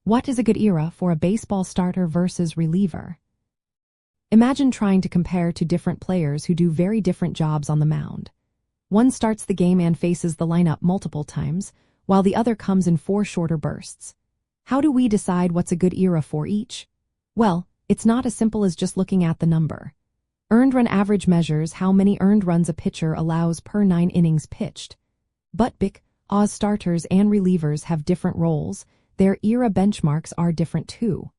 What is a good era for a baseball starter versus reliever? Imagine trying to compare two different players who do very different jobs on the mound. One starts the game and faces the lineup multiple times, while the other comes in 4 shorter bursts. How do we decide what's a good era for each? Well, it's not as simple as just looking at the number. Earned run average measures how many earned runs a pitcher allows per 9 innings pitched. But because starters and relievers have different roles, their era benchmarks are different too.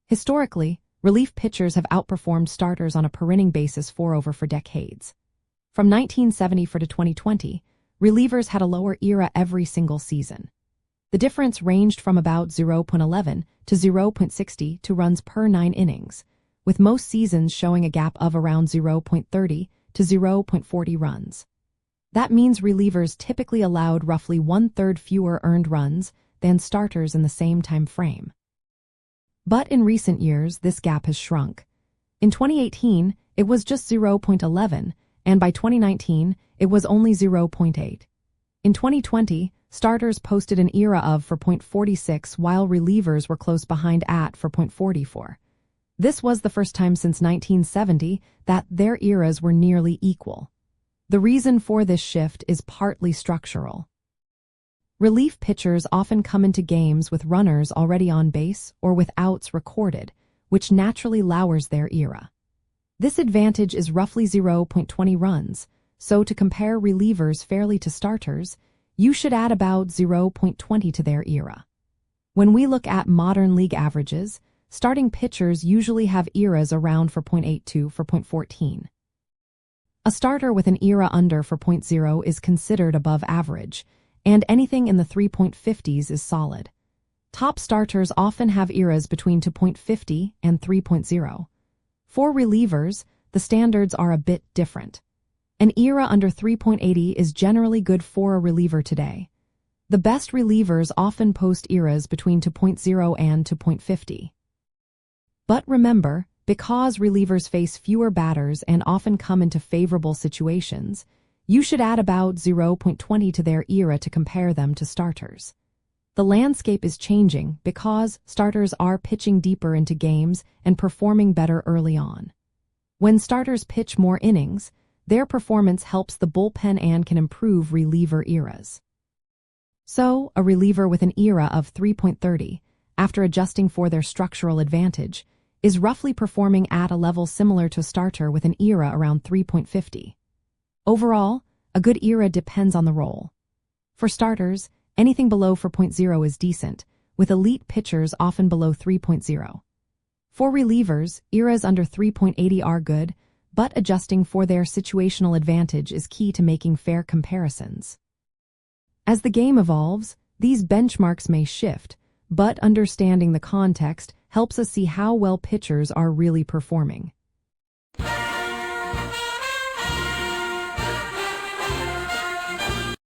Historically, relief pitchers have outperformed starters on a per-inning basis for decades. From 1970 to 2020, relievers had a lower era every single season. The difference ranged from about 0.11 to 0.60 runs per 9 innings, with most seasons showing a gap of around 0.30 to 0.40 runs. That means relievers typically allowed roughly 1/3 fewer earned runs than starters in the same time frame. But in recent years, this gap has shrunk. In 2018, it was just 0.11, and by 2019, it was only 0.8. In 2020, starters posted an era of 4.46 while relievers were close behind at 4.44. This was the first time since 1970 that their eras were nearly equal. The reason for this shift is partly structural. Relief pitchers often come into games with runners already on base or with outs recorded, which naturally lowers their era. This advantage is roughly 0.20 runs, so to compare relievers fairly to starters, you should add about 0.20 to their era. When we look at modern league averages, starting pitchers usually have eras around 4.8 to 4.14. A starter with an era under 4.0 is considered above average, and anything in the 3.50s is solid. Top starters often have eras between 2.50 and 3.0. For relievers, the standards are a bit different. An era under 3.80 is generally good for a reliever today. The best relievers often post eras between 2.0 and 2.50. But remember, because relievers face fewer batters and often come into favorable situations, you should add about 0.20 to their era to compare them to starters. The landscape is changing because starters are pitching deeper into games and performing better early on. When starters pitch more innings, their performance helps the bullpen and can improve reliever eras. So, a reliever with an era of 3.30, after adjusting for their structural advantage, is roughly performing at a level similar to a starter with an era around 3.50. Overall, a good era depends on the role. For starters, anything below 4.0 is decent, with elite pitchers often below 3.0. For relievers, eras under 3.80 are good, but adjusting for their situational advantage is key to making fair comparisons. As the game evolves, these benchmarks may shift, but understanding the context helps us see how well pitchers are really performing.